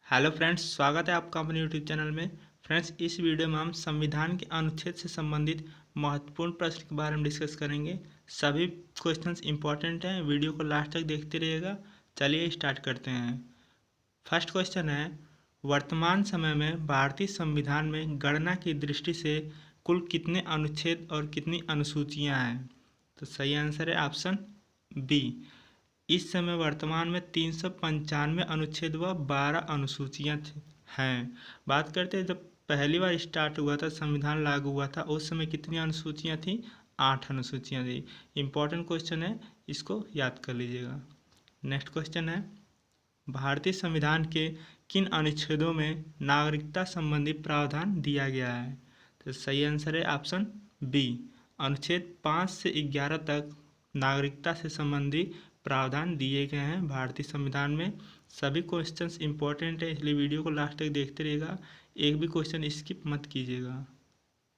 Hello friends, स्वागत है आपका अपने यूट्यूब चैनल में। फ्रेंड्स, इस वीडियो में हम संविधान के अनुच्छेद से संबंधित महत्वपूर्ण प्रश्न के बारे में डिस्कस करेंगे। सभी क्वेश्चंस इंपॉर्टेंट हैं, वीडियो को लास्ट तक देखते रहिएगा। चलिए स्टार्ट करते हैं। फर्स्ट क्वेश्चन है, वर्तमान समय में भारतीय संविधान में गणना की दृष्टि से कुल कितने अनुच्छेद और कितनी अनुसूचियाँ हैं? तो सही आंसर है ऑप्शन बी। इस समय वर्तमान में 395 अनुच्छेद व 12 अनुसूचियाँ हैं। बात करते हैं, जब पहली बार स्टार्ट हुआ था, संविधान लागू हुआ था, उस समय कितनी अनुसूचियाँ थी? 8 अनुसूचियाँ थी। इम्पोर्टेंट क्वेश्चन है, इसको याद कर लीजिएगा। नेक्स्ट क्वेश्चन है, भारतीय संविधान के किन अनुच्छेदों में नागरिकता संबंधी प्रावधान दिया गया है? तो सही आंसर है ऑप्शन बी। अनुच्छेद 5 से 11 तक नागरिकता से संबंधी प्रावधान दिए गए हैं भारतीय संविधान में। सभी क्वेश्चंस इंपॉर्टेंट है, इसलिए वीडियो को लास्ट तक देखते रहिएगा। एक भी क्वेश्चन स्किप मत कीजिएगा।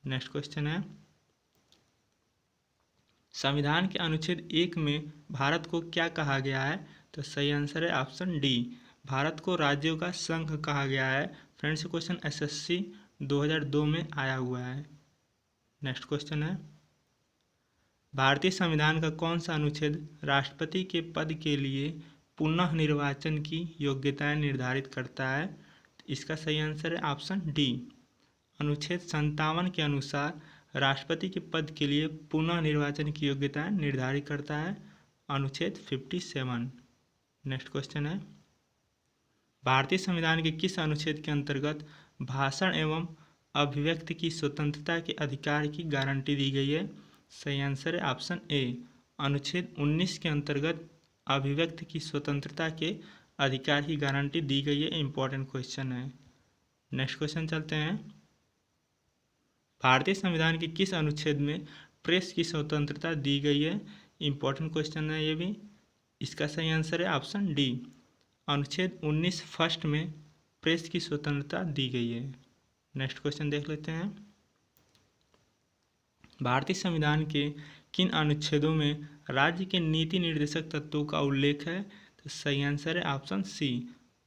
नेक्स्ट क्वेश्चन है, संविधान के अनुच्छेद 1 में भारत को क्या कहा गया है? तो सही आंसर है ऑप्शन डी। भारत को राज्यों का संघ कहा गया है। फ्रेंड्स, क्वेश्चन एसएससी 2002 में आया हुआ है। नेक्स्ट क्वेश्चन है, भारतीय संविधान का कौन सा अनुच्छेद राष्ट्रपति के पद के लिए पुनः निर्वाचन की योग्यताएं निर्धारित करता है? इसका सही आंसर है ऑप्शन डी। अनुच्छेद 57 के अनुसार राष्ट्रपति के पद के लिए पुनः निर्वाचन की योग्यताएं निर्धारित करता है अनुच्छेद 57। नेक्स्ट क्वेश्चन है, भारतीय संविधान के किस अनुच्छेद के अंतर्गत भाषण एवं अभिव्यक्ति की स्वतंत्रता के अधिकार की गारंटी दी गई है? सही आंसर है ऑप्शन ए। अनुच्छेद 19 के अंतर्गत अभिव्यक्ति की स्वतंत्रता के अधिकार की गारंटी दी गई है। इंपॉर्टेंट क्वेश्चन है। नेक्स्ट क्वेश्चन चलते हैं, भारतीय संविधान के किस अनुच्छेद में प्रेस की स्वतंत्रता दी गई है? इंपॉर्टेंट क्वेश्चन है ये भी। इसका सही आंसर है ऑप्शन डी। अनुच्छेद 19 फर्स्ट में प्रेस की स्वतंत्रता दी गई है। नेक्स्ट क्वेश्चन देख लेते हैं, भारतीय संविधान के किन अनुच्छेदों में राज्य के नीति निर्देशक तत्वों का उल्लेख है? तो सही आंसर है ऑप्शन सी।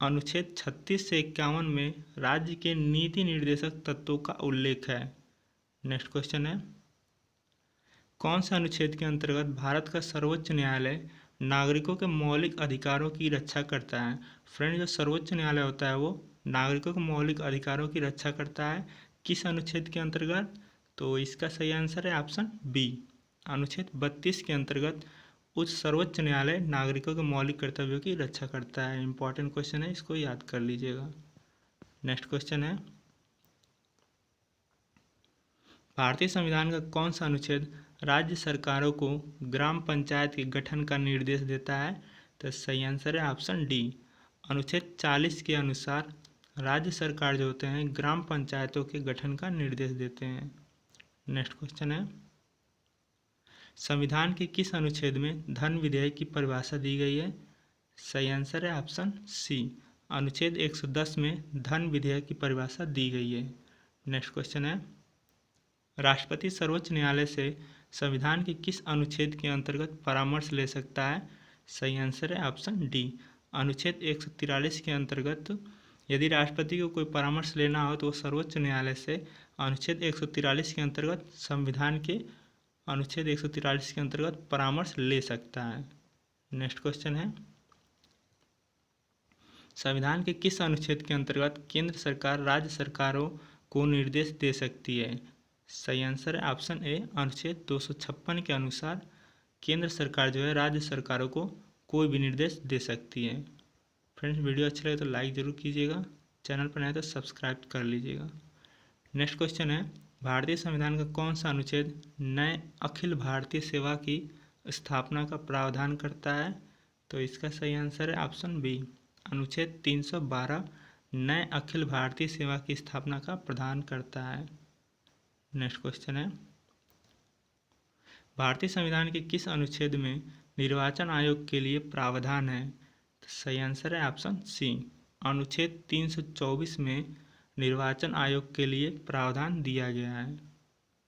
अनुच्छेद 36 से 51 में राज्य के नीति निर्देशक तत्वों का उल्लेख है। नेक्स्ट क्वेश्चन है, कौन से अनुच्छेद के अंतर्गत भारत का सर्वोच्च न्यायालय नागरिकों के मौलिक अधिकारों की रक्षा करता है? फ्रेंड, जो सर्वोच्च न्यायालय होता है वो नागरिकों के मौलिक अधिकारों की रक्षा करता है। किस अनुच्छेद के अंतर्गत? तो इसका सही आंसर है ऑप्शन बी। अनुच्छेद 32 के अंतर्गत उच्च सर्वोच्च न्यायालय नागरिकों के मौलिक कर्तव्यों की रक्षा करता है। इंपॉर्टेंट क्वेश्चन है, इसको याद कर लीजिएगा। नेक्स्ट क्वेश्चन है, भारतीय संविधान का कौन सा अनुच्छेद राज्य सरकारों को ग्राम पंचायत के गठन का निर्देश देता है? तो सही आंसर है ऑप्शन डी। अनुच्छेद 40 के अनुसार राज्य सरकार जो होते हैं ग्राम पंचायतों के गठन का निर्देश देते हैं। नेक्स्ट क्वेश्चन है, संविधान के किस अनुच्छेद में धन विधेयक की परिभाषा दी गई है? सही आंसर है ऑप्शन सी। अनुच्छेद 110 में धन विधेयक की परिभाषा दी गई है। नेक्स्ट क्वेश्चन है, राष्ट्रपति सर्वोच्च न्यायालय से संविधान के किस अनुच्छेद के अंतर्गत परामर्श ले सकता है? सही आंसर है ऑप्शन डी। अनुच्छेद 143 के अंतर्गत यदि राष्ट्रपति को कोई परामर्श लेना हो तो वो सर्वोच्च न्यायालय से अनुच्छेद 143 के अंतर्गत संविधान के अनुच्छेद 143 के अंतर्गत परामर्श ले सकता है। नेक्स्ट क्वेश्चन है, संविधान के किस अनुच्छेद के अंतर्गत केंद्र सरकार राज्य सरकारों को निर्देश दे सकती है? सही आंसर है ऑप्शन ए। अनुच्छेद 256 के अनुसार केंद्र सरकार जो है राज्य सरकारों को कोई भी निर्देश दे सकती है। फ्रेंड्स, वीडियो अच्छा लगे तो लाइक ज़रूर कीजिएगा, चैनल पर नए तो सब्सक्राइब कर लीजिएगा। नेक्स्ट क्वेश्चन है, भारतीय संविधान का कौन सा अनुच्छेद नए अखिल भारतीय सेवा की स्थापना का प्रावधान करता है? तो इसका सही आंसर है ऑप्शन बी। अनुच्छेद 312 नए अखिल भारतीय सेवा की स्थापना का प्रदान करता है। नेक्स्ट क्वेश्चन है, भारतीय संविधान के किस अनुच्छेद में निर्वाचन आयोग के लिए प्रावधान है? तो सही आंसर है ऑप्शन सी। अनुच्छेद 324 में निर्वाचन आयोग के लिए प्रावधान दिया गया है।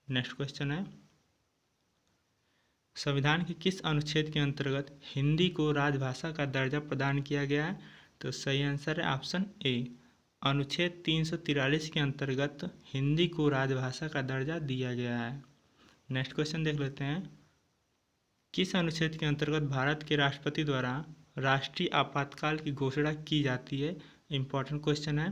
नेक्स्ट क्वेश्चन है, संविधान के किस अनुच्छेद के अंतर्गत हिंदी को राजभाषा का दर्जा प्रदान किया गया है? तो सही आंसर है ऑप्शन ए। अनुच्छेद 343 के अंतर्गत हिंदी को राजभाषा का दर्जा दिया गया है। नेक्स्ट क्वेश्चन देख लेते हैं। किस अनुच्छेद के अंतर्गत भारत के राष्ट्रपति द्वारा राष्ट्रीय आपातकाल की घोषणा की जाती है? इम्पोर्टेंट क्वेश्चन है।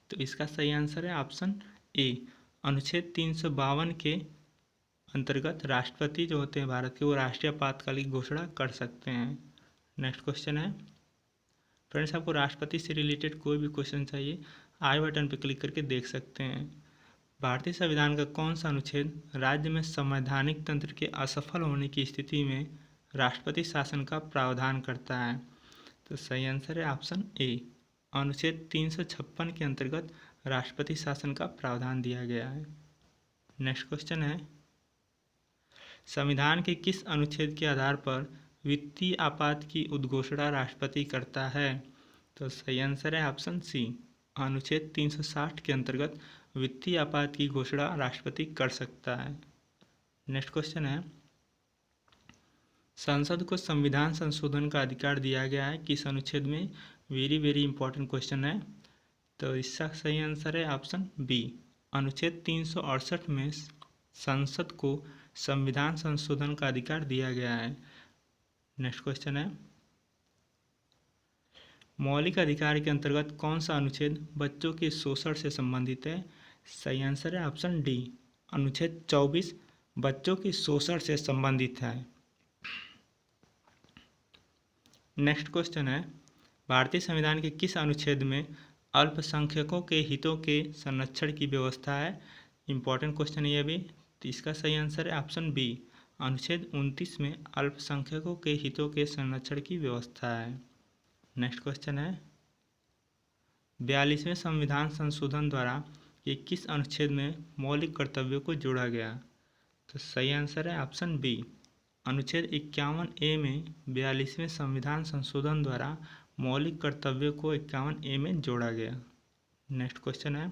तो इसका सही आंसर है ऑप्शन ए, अनुच्छेद 352 के अंतर्गत राष्ट्रपति जो होते हैं भारत के, वो राष्ट्रीय आपातकाल की घोषणा कर सकते हैं। नेक्स्ट क्वेश्चन है। फ्रेंड्स, आपको राष्ट्रपति से रिलेटेड कोई भी क्वेश्चन चाहिए, आई बटन पर क्लिक करके देख सकते हैं। भारतीय संविधान का कौन सा अनुच्छेद राज्य में संवैधानिक तंत्र के असफल होने की स्थिति में राष्ट्रपति शासन का प्रावधान करता है? तो सही आंसर है ऑप्शन ए, अनुच्छेद 356 के अंतर्गत राष्ट्रपति शासन का प्रावधान दिया गया है। नेक्स्ट क्वेश्चन है। संविधान के किस अनुच्छेद के आधार पर वित्तीय आपात की उद्घोषणा राष्ट्रपति करता है? तो सही आंसर है ऑप्शन सी, अनुच्छेद 360 के अंतर्गत वित्तीय आपात की घोषणा राष्ट्रपति कर सकता है। नेक्स्ट क्वेश्चन है। संसद को संविधान संशोधन का अधिकार दिया गया है किस अनुच्छेद में? वेरी इंपॉर्टेंट क्वेश्चन है। तो इसका सही आंसर है ऑप्शन बी, अनुच्छेद 368 में संसद को संविधान संशोधन का अधिकार दिया गया है। नेक्स्ट क्वेश्चन है। मौलिक अधिकार के अंतर्गत कौन सा अनुच्छेद बच्चों के शोषण से संबंधित है? सही आंसर है ऑप्शन डी, अनुच्छेद 24 बच्चों के शोषण से संबंधित है। नेक्स्ट क्वेश्चन है। भारतीय संविधान के किस अनुच्छेद में अल्पसंख्यकों के हितों के संरक्षण की व्यवस्था है? इंपॉर्टेंट क्वेश्चन है ये भी। तो इसका सही आंसर है ऑप्शन बी, अनुच्छेद 29 में अल्पसंख्यकों के हितों के संरक्षण की व्यवस्था है। नेक्स्ट क्वेश्चन है। 42वें संविधान संशोधन द्वारा ये किस अनुच्छेद में मौलिक कर्तव्यों को जोड़ा गया? तो सही आंसर है ऑप्शन बी, अनुच्छेद 51A में 42वें संविधान संशोधन द्वारा मौलिक कर्तव्यों को 51A में जोड़ा गया। नेक्स्ट क्वेश्चन है।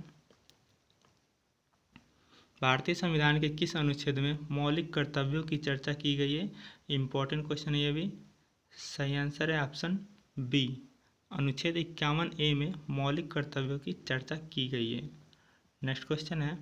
भारतीय संविधान के किस अनुच्छेद में मौलिक कर्तव्यों की चर्चा की गई है? इंपॉर्टेंट क्वेश्चन है ये भी। सही आंसर है ऑप्शन बी, अनुच्छेद 51A में मौलिक कर्तव्यों की चर्चा की गई है। नेक्स्ट क्वेश्चन है।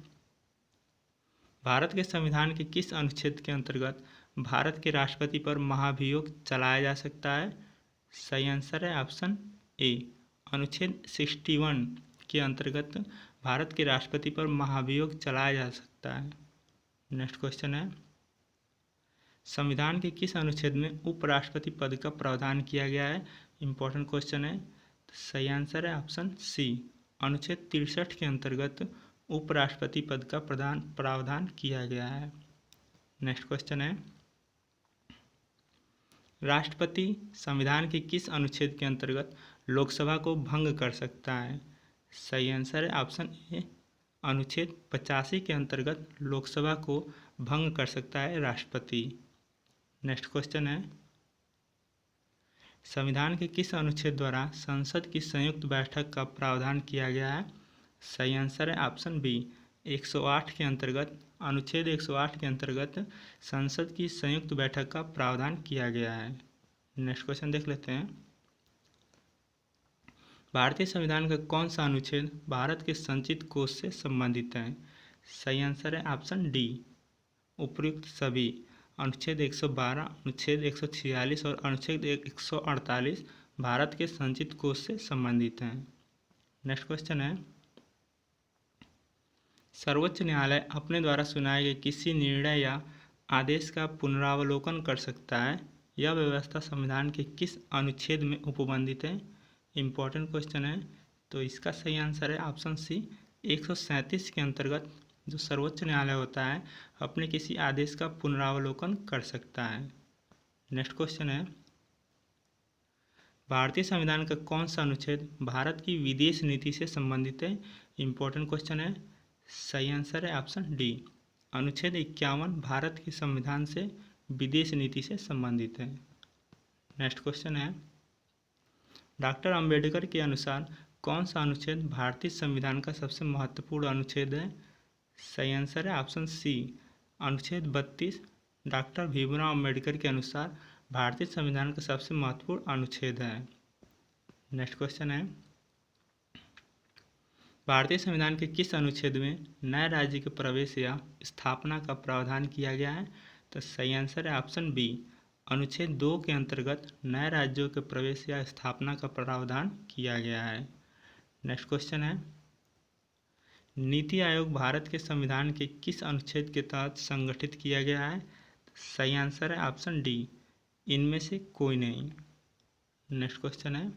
भारत के संविधान के किस अनुच्छेद के अंतर्गत भारत के राष्ट्रपति पर महाभियोग चलाया जा सकता है? सही आंसर है ऑप्शन ए, अनुच्छेद 61 के अंतर्गत भारत के राष्ट्रपति पर महाभियोग चलाया जा सकता है। नेक्स्ट क्वेश्चन है। संविधान के किस अनुच्छेद में उपराष्ट्रपति पद का प्रावधान किया गया है? इंपॉर्टेंट क्वेश्चन है। सही आंसर है ऑप्शन सी, अनुच्छेद 63 के अंतर्गत उपराष्ट्रपति पद का प्रावधान किया गया है। नेक्स्ट क्वेश्चन है। राष्ट्रपति संविधान के किस अनुच्छेद के अंतर्गत लोकसभा को भंग कर सकता है? सही आंसर है ऑप्शन ए, अनुच्छेद 85 के अंतर्गत लोकसभा को भंग कर सकता है राष्ट्रपति। नेक्स्ट क्वेश्चन है। संविधान के किस अनुच्छेद द्वारा संसद की संयुक्त बैठक का प्रावधान किया गया है? सही आंसर है ऑप्शन बी, 108 के अंतर्गत, अनुच्छेद 108 के अंतर्गत संसद की संयुक्त बैठक का प्रावधान किया गया है। नेक्स्ट क्वेश्चन देख लेते हैं। भारतीय संविधान का कौन सा अनुच्छेद भारत के संचित कोष से संबंधित है? सही आंसर है ऑप्शन डी, उपयुक्त सभी। अनुच्छेद 112, अनुच्छेद 146 और अनुच्छेद 148 भारत के संचित कोष से संबंधित हैं। नेक्स्ट क्वेश्चन है। सर्वोच्च न्यायालय अपने द्वारा सुनाए गए किसी निर्णय या आदेश का पुनरावलोकन कर सकता है? यह व्यवस्था संविधान के किस अनुच्छेद में उपबंधित है? इंपॉर्टेंट क्वेश्चन है। तो इसका सही आंसर है ऑप्शन सी, 137 के अंतर्गत जो सर्वोच्च न्यायालय होता है अपने किसी आदेश का पुनरावलोकन कर सकता है। नेक्स्ट क्वेश्चन है। भारतीय संविधान का कौन सा अनुच्छेद भारत की विदेश नीति से संबंधित है? इंपॉर्टेंट क्वेश्चन है। सही आंसर है ऑप्शन डी, अनुच्छेद 51 भारत के संविधान से विदेश नीति से संबंधित है। नेक्स्ट क्वेश्चन है। डॉक्टर अंबेडकर के अनुसार कौन सा अनुच्छेद भारतीय संविधान का सबसे महत्वपूर्ण अनुच्छेद है? सही आंसर है ऑप्शन सी, अनुच्छेद 32 डॉक्टर भीमराव अंबेडकर के अनुसार भारतीय संविधान का सबसे महत्वपूर्ण अनुच्छेद है। नेक्स्ट क्वेश्चन है। भारतीय संविधान के किस अनुच्छेद में नए राज्य के प्रवेश या स्थापना का प्रावधान किया गया है? तो सही आंसर है ऑप्शन बी। अनुच्छेद 2 के अंतर्गत नए राज्यों के प्रवेश या स्थापना का प्रावधान किया गया है। नेक्स्ट क्वेश्चन है, नीति आयोग भारत के संविधान के किस अनुच्छेद के तहत संगठित किया गया है? सही आंसर है ऑप्शन डी, इनमें से कोई नहीं। नेक्स्ट क्वेश्चन है,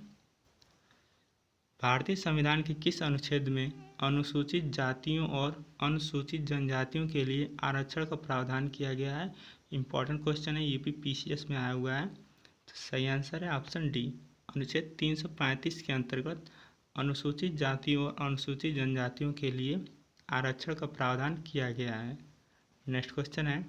भारतीय संविधान के किस अनुच्छेद में अनुसूचित जातियों और अनुसूचित जनजातियों के लिए आरक्षण का प्रावधान किया गया है? इंपॉर्टेंट क्वेश्चन है, यूपी पीसीएस में आया हुआ है। तो सही आंसर है ऑप्शन डी, अनुच्छेद 335 के अंतर्गत अनुसूचित जातियों और अनुसूचित जनजातियों के लिए आरक्षण का प्रावधान किया गया है। नेक्स्ट क्वेश्चन है,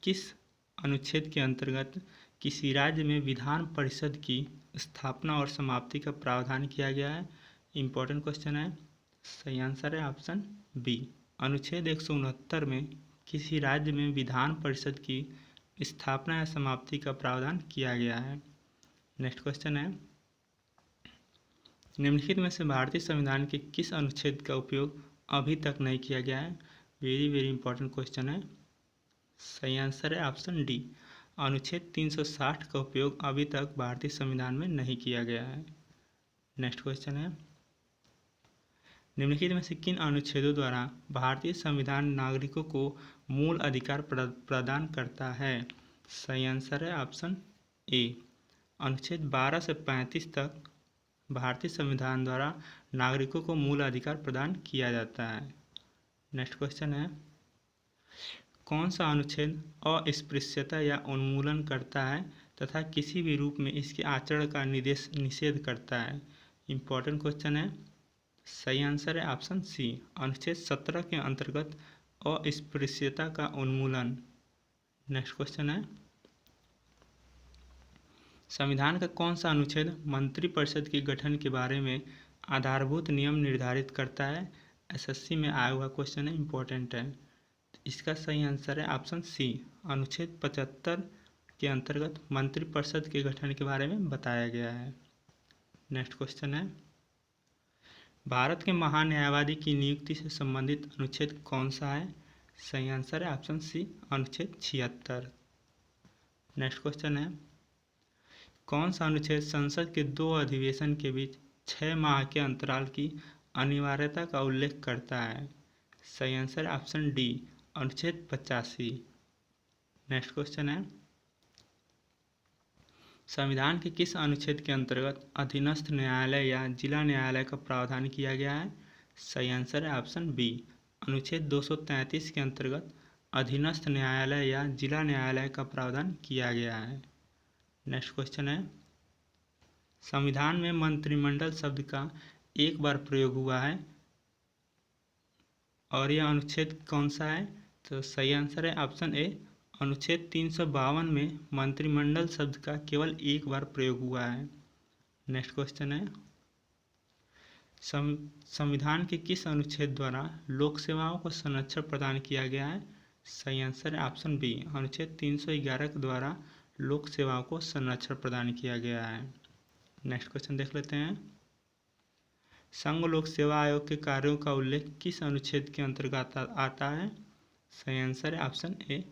किस अनुच्छेद के अंतर्गत किसी राज्य में विधान परिषद की स्थापना और समाप्ति का प्रावधान किया गया है? इंपॉर्टेंट क्वेश्चन है, सही आंसर है ऑप्शन बी, अनुच्छेद 169 में किसी राज्य में विधान परिषद की स्थापना या समाप्ति का प्रावधान किया गया है। नेक्स्ट क्वेश्चन है, निम्नलिखित में से भारतीय संविधान के किस अनुच्छेद का उपयोग अभी तक नहीं किया गया है? वेरी वेरी इंपॉर्टेंट क्वेश्चन है। सही आंसर है ऑप्शन डी, अनुच्छेद 360 का उपयोग अभी तक भारतीय संविधान में नहीं किया गया है। नेक्स्ट क्वेश्चन है, निम्नलिखित में से किन अनुच्छेदों द्वारा भारतीय संविधान नागरिकों को मूल अधिकार प्रदान करता है? सही आंसर है ऑप्शन ए, अनुच्छेद 12 से 35 तक भारतीय संविधान द्वारा नागरिकों को मूल अधिकार प्रदान किया जाता है। नेक्स्ट क्वेश्चन है, कौन सा अनुच्छेद अस्पृश्यता या उन्मूलन करता है तथा किसी भी रूप में इसके आचरण का निषेध करता है? इंपॉर्टेंट क्वेश्चन है, सही आंसर है ऑप्शन सी, अनुच्छेद 17 के अंतर्गत अस्पृश्यता का उन्मूलन। नेक्स्ट क्वेश्चन है, संविधान का कौन सा अनुच्छेद मंत्रिपरिषद के गठन के बारे में आधारभूत नियम निर्धारित करता है? एसएससी में आया हुआ क्वेश्चन है, इंपॉर्टेंट है। इसका सही आंसर है ऑप्शन सी, अनुच्छेद 75 के अंतर्गत मंत्रिपरिषद के गठन के बारे में बताया गया है। नेक्स्ट क्वेश्चन है, भारत के महान्यायवादी की नियुक्ति से संबंधित अनुच्छेद कौन सा है? सही आंसर है ऑप्शन सी, अनुच्छेद 76। नेक्स्ट क्वेश्चन है, कौन सा अनुच्छेद संसद के 2 अधिवेशन के बीच 6 माह के अंतराल की अनिवार्यता का उल्लेख करता है? सही आंसर है ऑप्शन डी, अनुच्छेद 85। नेक्स्ट क्वेश्चन है, संविधान के किस अनुच्छेद के अंतर्गत अधीनस्थ न्यायालय या जिला न्यायालय का प्रावधान किया गया है? सही आंसर है ऑप्शन बी, अनुच्छेद 233 के अंतर्गत अधीनस्थ न्यायालय या जिला न्यायालय का प्रावधान किया गया है। नेक्स्ट क्वेश्चन है, संविधान में मंत्रिमंडल शब्द का एक बार प्रयोग हुआ है और यह अनुच्छेद कौन सा है? तो सही आंसर है ऑप्शन ए, अनुच्छेद 352 में मंत्रिमंडल शब्द का केवल एक बार प्रयोग हुआ है। नेक्स्ट क्वेश्चन है, संविधान के किस अनुच्छेद द्वारा लोक सेवाओं को संरक्षण प्रदान किया गया है? सही आंसर है ऑप्शन बी, अनुच्छेद 311 के द्वारा लोक सेवाओं को संरक्षण प्रदान किया गया है। नेक्स्ट क्वेश्चन देख लेते हैं, संघ लोक सेवा आयोग के कार्यों का उल्लेख किस अनुच्छेद के अंतर्गत आता है? सही आंसर है ऑप्शन ए,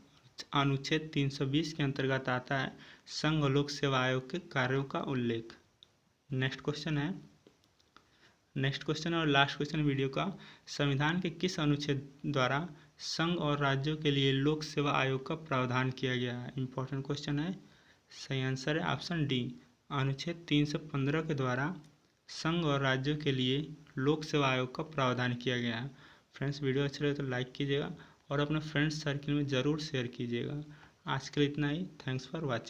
अनुच्छेद 320 के अंतर्गत आता है संघ लोक सेवा आयोग के कार्यों का उल्लेख। नेक्स्ट क्वेश्चन और लास्ट क्वेश्चन वीडियो का, संविधान के किस अनुच्छेद द्वारा संघ और राज्यों के लिए लोक सेवा आयोग का प्रावधान किया गया है? इंपॉर्टेंट क्वेश्चन है। सही आंसर है ऑप्शन डी, अनुच्छेद 315 के द्वारा संघ और राज्यों के लिए लोक सेवा आयोग का प्रावधान किया गया है। फ्रेंड्स, वीडियो अच्छा लगे तो लाइक कीजिएगा और अपने फ्रेंड्स सर्किल में ज़रूर शेयर कीजिएगा। आज के लिए इतना ही। Thanks for watching.